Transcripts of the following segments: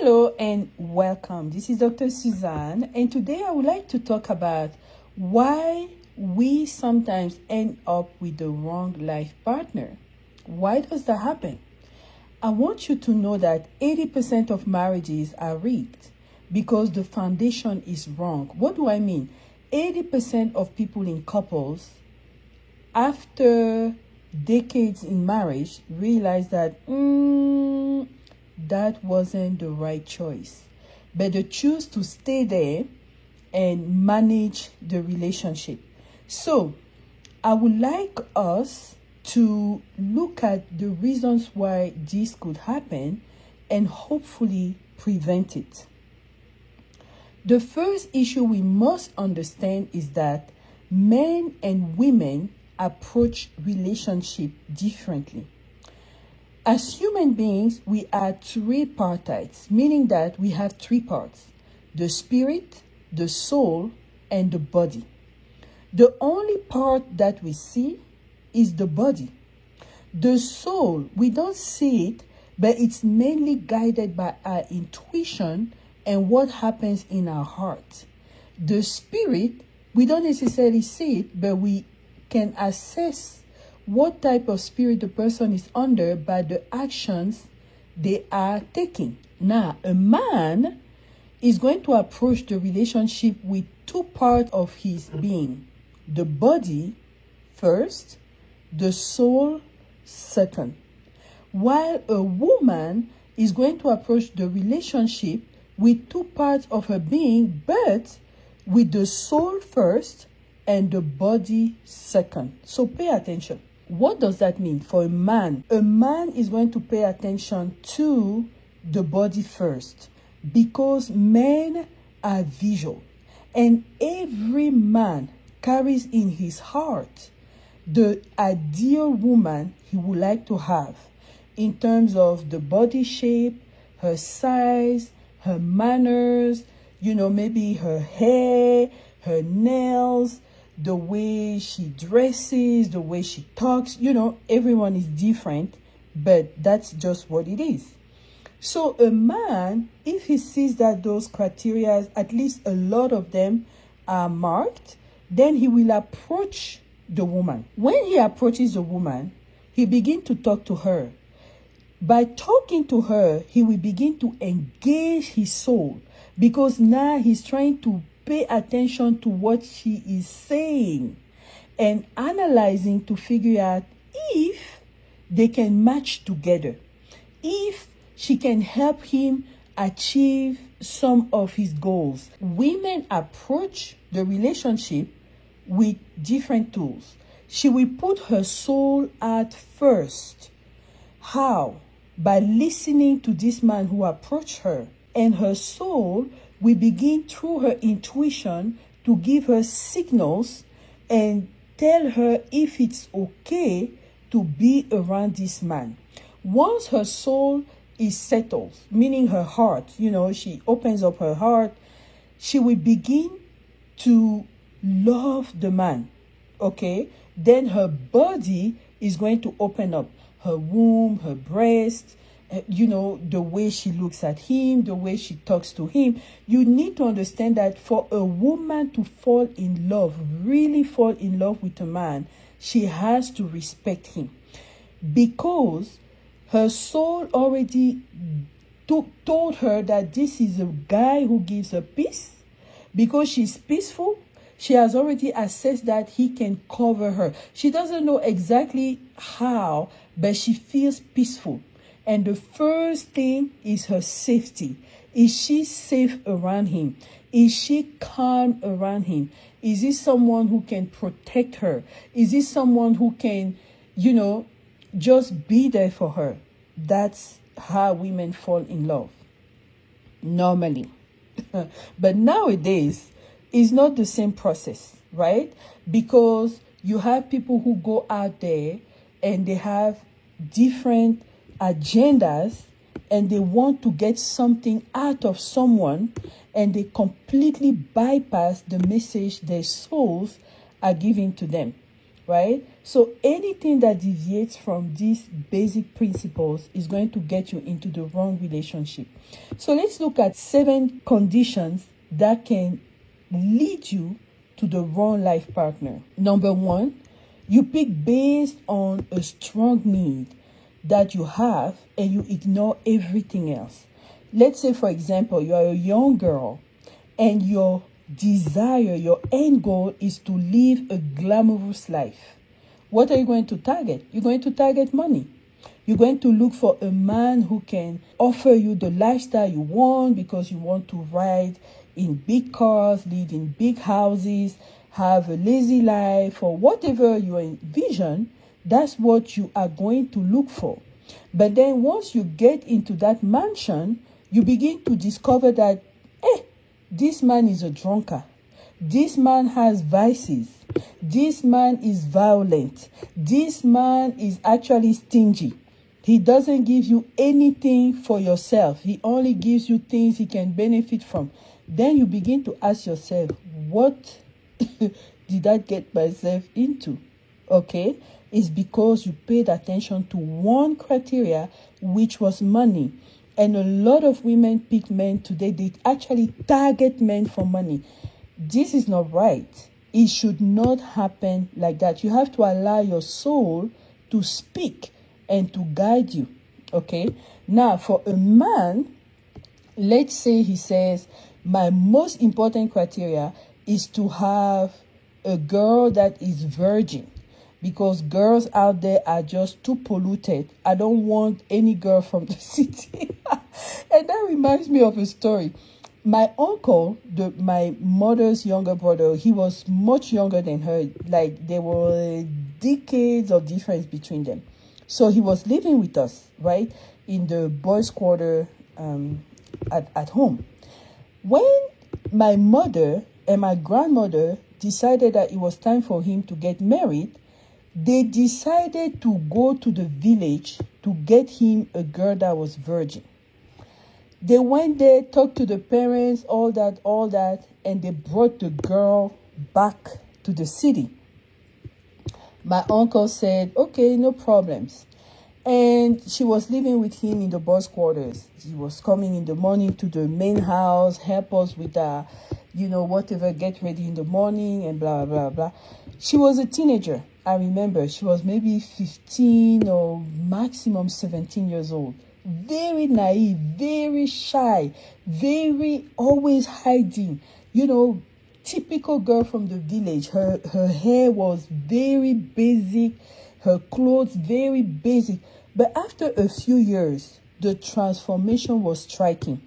Hello and welcome. This is Dr. Suzanne, and today I would like to talk about why we sometimes end up with the wrong life partner. Why does that happen? I want you to know that 80% of marriages are rigged because the foundation is wrong. What do I mean? 80% of people in couples, after decades in marriage, realize that that wasn't the right choice. But they choose to stay there and manage the relationship. So I would like us to look at the reasons why this could happen and hopefully prevent it. The first issue we must understand is that men and women approach relationship differently. As human beings, we are tripartites, meaning that we have three parts: the spirit, the soul, and the body. The only part that we see is the body. The soul, we don't see it, but it's mainly guided by our intuition and what happens in our heart. The spirit, we don't necessarily see it, but we can assess what type of spirit the person is under by the actions they are taking. Now, a man is going to approach the relationship with two parts of his being: the body first, the soul second. While a woman is going to approach the relationship with two parts of her being, but with the soul first and the body second. So pay attention. What does that mean for a man? A man is going to pay attention to the body first because men are visual, and every man carries in his heart the ideal woman he would like to have in terms of the body shape, her size, her manners, maybe her hair, her nails, the way she dresses, the way she talks. Everyone is different, but that's just what it is. So a man, if he sees that those criteria, at least a lot of them are marked, then he will approach the woman. When he approaches the woman, he begins to talk to her. By talking to her, he will begin to engage his soul, because now he's trying to pay attention to what she is saying and analyzing to figure out if they can match together, if she can help him achieve some of his goals. Women approach the relationship with different tools. She will put her soul out first. How? By listening to this man who approached her, and her soul we begin through her intuition to give her signals and tell her if it's okay to be around this man. Once her soul is settled, meaning her heart, she opens up her heart, she will begin to love the man, okay? Then her body is going to open up, her womb, her breast, the way she looks at him, the way she talks to him. You need to understand that for a woman to fall in love, really fall in love with a man, she has to respect him, because her soul already told her that this is a guy who gives her peace. Because she's peaceful, she has already assessed that he can cover her. She doesn't know exactly how, but she feels peaceful. And the first thing is her safety. Is she safe around him? Is she calm around him? Is he someone who can protect her? Is he someone who can, just be there for her? That's how women fall in love, normally. But nowadays, it's not the same process, right? Because you have people who go out there and they have different agendas and they want to get something out of someone, and they completely bypass the message their souls are giving to them. right? So anything that deviates from these basic principles is going to get you into the wrong relationship. So let's look at 7 conditions that can lead you to the wrong life partner. Number 1, you pick based on a strong need that you have and you ignore everything else. Let's say, for example, you are a young girl and your desire, your end goal is to live a glamorous life. What are you going to target? You're going to target money. You're going to look for a man who can offer you the lifestyle you want because you want to ride in big cars, live in big houses, have a lazy life, or whatever you envision. That's what you are going to look for. But then once you get into that mansion, you begin to discover that, this man is a drunkard. This man has vices. This man is violent. This man is actually stingy. He doesn't give you anything for yourself. He only gives you things he can benefit from. Then you begin to ask yourself, what did I get myself into? Okay? It's because you paid attention to one criteria, which was money. And a lot of women pick men today. They actually target men for money. This is not right. It should not happen like that. You have to allow your soul to speak and to guide you. Okay? Now, for a man, let's say he says, my most important criteria is to have a girl that is virgin. Because girls out there are just too polluted. I don't want any girl from the city. And that reminds me of a story. My uncle, my mother's younger brother, he was much younger than her. Like, there were decades of difference between them. So he was living with us, right, in the boys' quarter at home. When my mother and my grandmother decided that it was time for him to get married, they decided to go to the village to get him a girl that was virgin. They went there, talked to the parents, all that, and they brought the girl back to the city. My uncle said, okay, no problems. And she was living with him in the boys' quarters. She was coming in the morning to the main house, help us with whatever, get ready in the morning and blah, blah, blah. She was a teenager. I remember she was maybe 15 or maximum 17 years old. Very naive, very shy, very always hiding. Typical girl from the village. Her hair was very basic, her clothes very basic. But after a few years, the transformation was striking.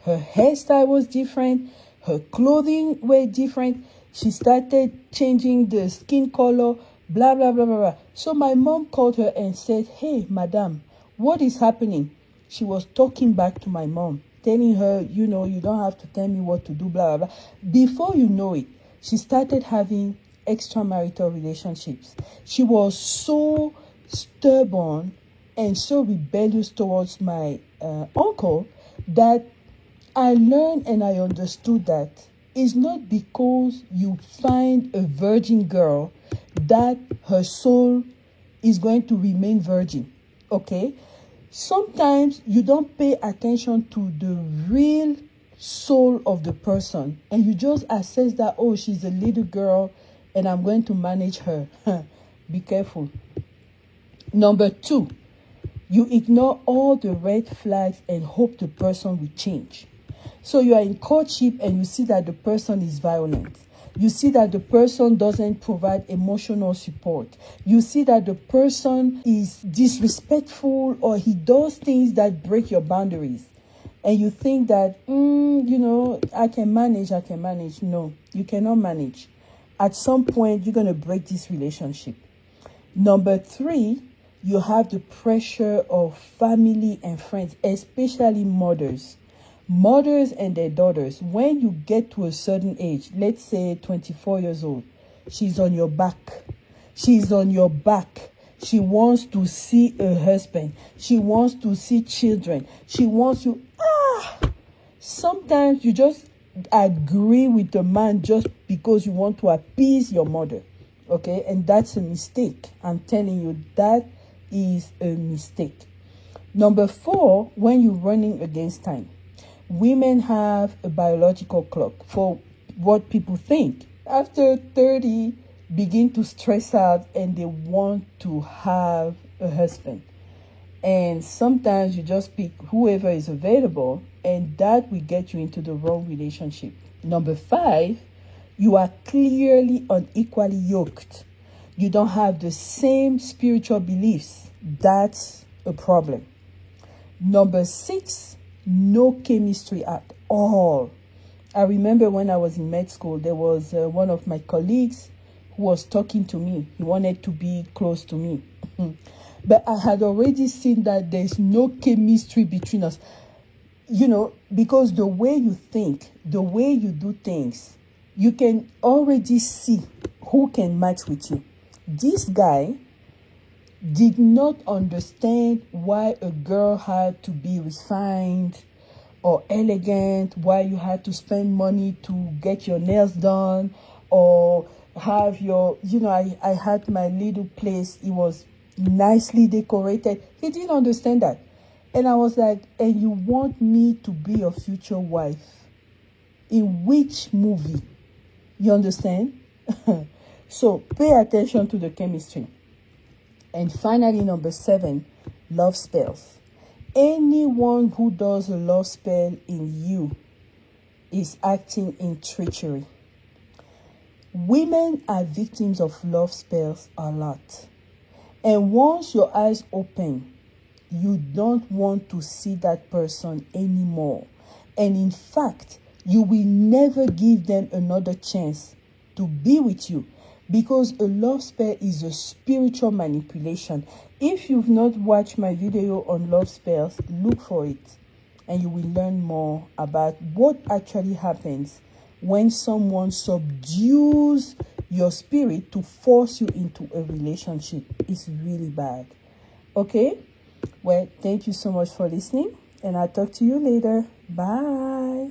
Her hairstyle was different, her clothing were different. She started changing the skin color, blah, blah, blah, blah, blah. So my mom called her and said, hey, madam, what is happening? She was talking back to my mom, telling her, you don't have to tell me what to do, blah, blah, blah. Before you know it, she started having extramarital relationships. She was so stubborn and so rebellious towards my uncle that I learned and I understood that it's not because you find a virgin girl that her soul is going to remain virgin, okay? Sometimes you don't pay attention to the real soul of the person and you just assess that, oh, she's a little girl and I'm going to manage her. Be careful. Number 2, you ignore all the red flags and hope the person will change. So you are in courtship and you see that the person is violent. You see that the person doesn't provide emotional support. You see that the person is disrespectful or he does things that break your boundaries. And you think that, I can manage. No, you cannot manage. At some point, you're going to break this relationship. Number 3, you have the pressure of family and friends, especially mothers. Mothers and their daughters, when you get to a certain age, let's say 24 years old, she's on your back. She's on your back. She wants to see a husband. She wants to see children. She wants you. Sometimes you just agree with the man just because you want to appease your mother. Okay, and that's a mistake. I'm telling you, that is a mistake. Number 4, when you're running against time. Women have a biological clock for what people think. After 30, begin to stress out and they want to have a husband. And sometimes you just pick whoever is available, and that will get you into the wrong relationship. Number 5, you are clearly unequally yoked. You don't have the same spiritual beliefs. That's a problem. Number 6, no chemistry at all. I remember when I was in med school, there was one of my colleagues who was talking to me. He wanted to be close to me. But I had already seen that there's no chemistry between us. You know, because the way you think, the way you do things, you can already see who can match with you. This guy did not understand why a girl had to be refined or elegant, why you had to spend money to get your nails done or have your, I had my little place. It was nicely decorated. He didn't understand that. And I was like, and you want me to be your future wife? In which movie? You understand? So pay attention to the chemistry. And finally, number 7, love spells. Anyone who does a love spell in you is acting in treachery. Women are victims of love spells a lot. And once your eyes open, you don't want to see that person anymore. And in fact, you will never give them another chance to be with you, because a love spell is a spiritual manipulation. If you've not watched my video on love spells, look for it, and you will learn more about what actually happens when someone subdues your spirit to force you into a relationship. It's really bad. Okay? Well, thank you so much for listening, and I'll talk to you later. Bye.